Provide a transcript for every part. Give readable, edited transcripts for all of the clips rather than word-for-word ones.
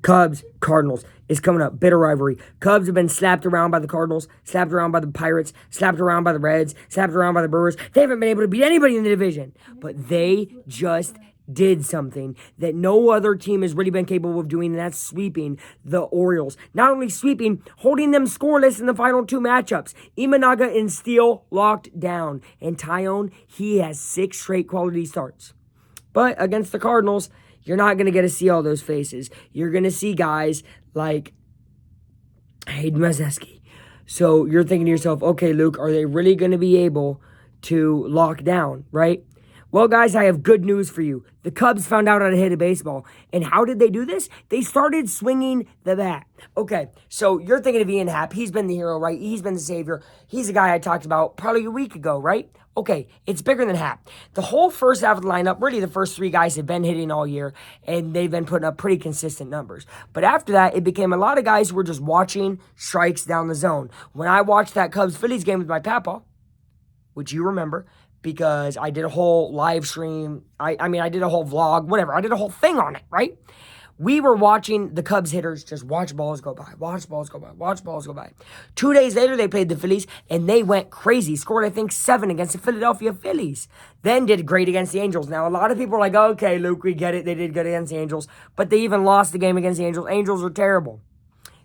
Cubs, Cardinals is coming up. Bitter rivalry. Cubs have been slapped around by the Cardinals, slapped around by the Pirates, slapped around by the Reds, slapped around by the Brewers. They haven't been able to beat anybody in the division. But they just did something that no other team has really been capable of doing, and that's sweeping the Orioles. Not only sweeping, holding them scoreless in the final two matchups. Imanaga and Steele locked down. And Tyone, he has 6 straight quality starts. But against the Cardinals, you're not going to get to see all those faces. You're going to see guys like Hayden Mazeski. So you're thinking to yourself, okay, Luke, are they really going to be able to lock down, right? Well, guys, I have good news for you. The Cubs found out how to hit a baseball. And how did they do this? They started swinging the bat. Okay, so you're thinking of Ian Happ. He's been the hero, right? He's been the savior. He's the guy I talked about probably a week ago, right? Okay, it's bigger than Happ. The whole first half of the lineup, really the first 3 guys have been hitting all year, and they've been putting up pretty consistent numbers. But after that, it became a lot of guys who were just watching strikes down the zone. When I watched that Cubs-Phillies game with my papa, which you remember, because I did a whole live stream. I mean, I did a whole vlog, whatever. I did a whole thing on it, right? We were watching the Cubs hitters just watch balls go by, watch balls go by, watch balls go by. 2 days later, they played the Phillies, and they went crazy. Scored, I think, 7 against the Philadelphia Phillies. Then did great against the Angels. Now, a lot of people are like, okay, Luke, we get it. They did good against the Angels. But they even lost the game against the Angels. Angels are terrible.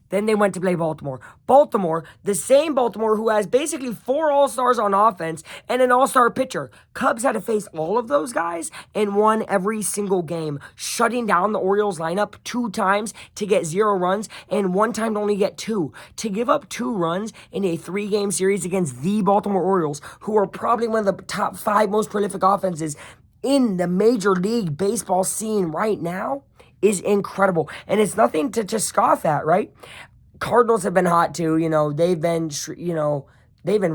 Then they went to play Baltimore. Baltimore, the same Baltimore who has basically 4 all-stars on offense and an all-star pitcher. Cubs had to face all of those guys and won every single game, shutting down the Orioles lineup 2 times to get 0 runs and 1 time to only get 2. To give up 2 runs in a 3-game series against the Baltimore Orioles, who are probably one of the top 5 most prolific offenses in the Major League Baseball scene right now, is incredible. And it's nothing to scoff at, right? Cardinals have been hot too. They've been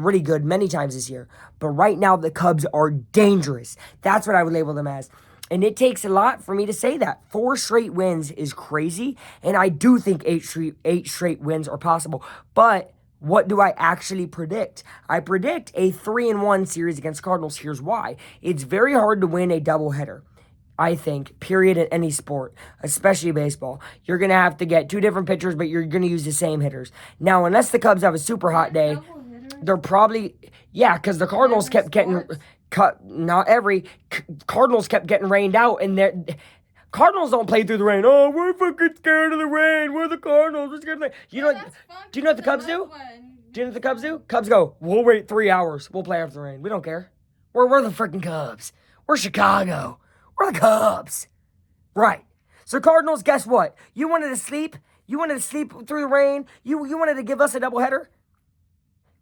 really good many times this year. But right now, the Cubs are dangerous. That's what I would label them as. And it takes a lot for me to say that. 4 straight wins is crazy. And I do think 8 straight wins are possible. But what do I actually predict? I predict a 3-1 series against Cardinals. Here's why. It's very hard to win a doubleheader, I think, period, in any sport, especially baseball. You're going to have to get 2 different pitchers, but you're going to use the same hitters. Now, unless the Cubs have a super hot day, they're probably, because the Cardinals kept getting cut. Cardinals kept getting rained out, and Cardinals don't play through the rain. Oh, we're fucking scared of the rain. We're the Cardinals. We're scared of the rain. Do you know what the Cubs do? Do you know what the Cubs do? Cubs go, we'll wait 3 hours. We'll play after the rain. We don't care. We're the freaking Cubs. We're Chicago. We're the Cubs. Right. So Cardinals, guess what? You wanted to sleep? You wanted to sleep through the rain? You wanted to give us a doubleheader?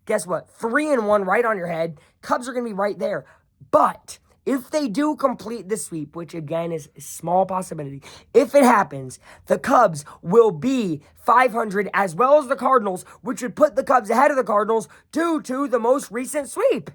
Guess what? 3-1 right on your head. Cubs are going to be right there. But if they do complete the sweep, which again is a small possibility, if it happens, the Cubs will be 500 as well as the Cardinals, which would put the Cubs ahead of the Cardinals due to the most recent sweep.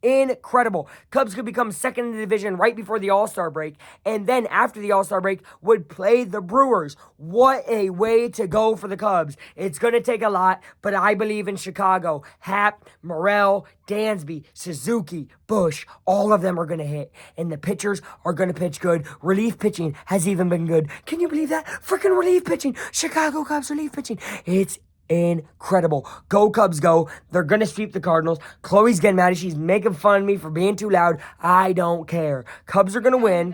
Incredible. Cubs could become second in the division right before the All-Star break, and then after the All-Star break would play the Brewers. What a way to go for the Cubs. It's going to take a lot, but I believe in Chicago. Happ, Morel, Dansby, Suzuki, Bush, all of them are going to hit, and the pitchers are going to pitch good. Relief pitching has even been good. Can you believe that? Freaking relief pitching. Chicago Cubs relief pitching. It's incredible. Go Cubs go. They're going to sweep the Cardinals. Chloe's getting mad. She's making fun of me for being too loud. I don't care. Cubs are going to win.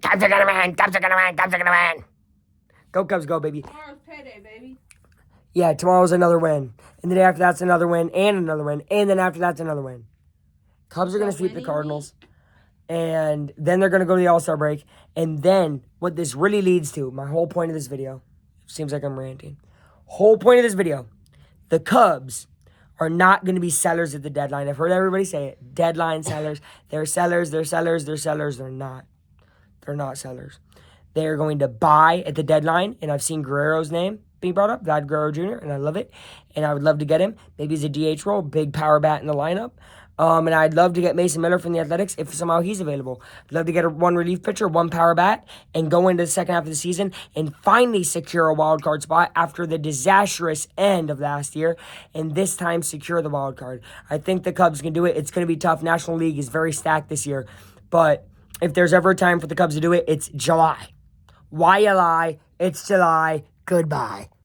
Cubs are going to win. Cubs are going to win. Cubs are going to win. Go Cubs go, baby. Tomorrow's payday, baby. Yeah, tomorrow's another win. And the day after that's another win and another win. And then after that's another win. Cubs are going to sweep the Cardinals. And then they're going to go to the All-Star break. And then what this really leads to, my whole point of this video, seems like I'm ranting. Whole point of this video, the Cubs are not going to be sellers at the deadline. I've heard everybody say it. Deadline sellers. They're sellers. They're sellers. They're sellers. They're not. They're not sellers. They are going to buy at the deadline. And I've seen Guerrero's name being brought up, Vlad Guerrero Jr., and I love it. And I would love to get him. Maybe he's a DH role, big power bat in the lineup. And I'd love to get Mason Miller from the Athletics if somehow he's available. I'd love to get 1 relief pitcher, 1 power bat, and go into the second half of the season and finally secure a wild card spot after the disastrous end of last year, and this time secure the wild card. I think the Cubs can do it. It's going to be tough. National League is very stacked this year, but if there's ever a time for the Cubs to do it, it's July. Why you lie? It's July. Goodbye.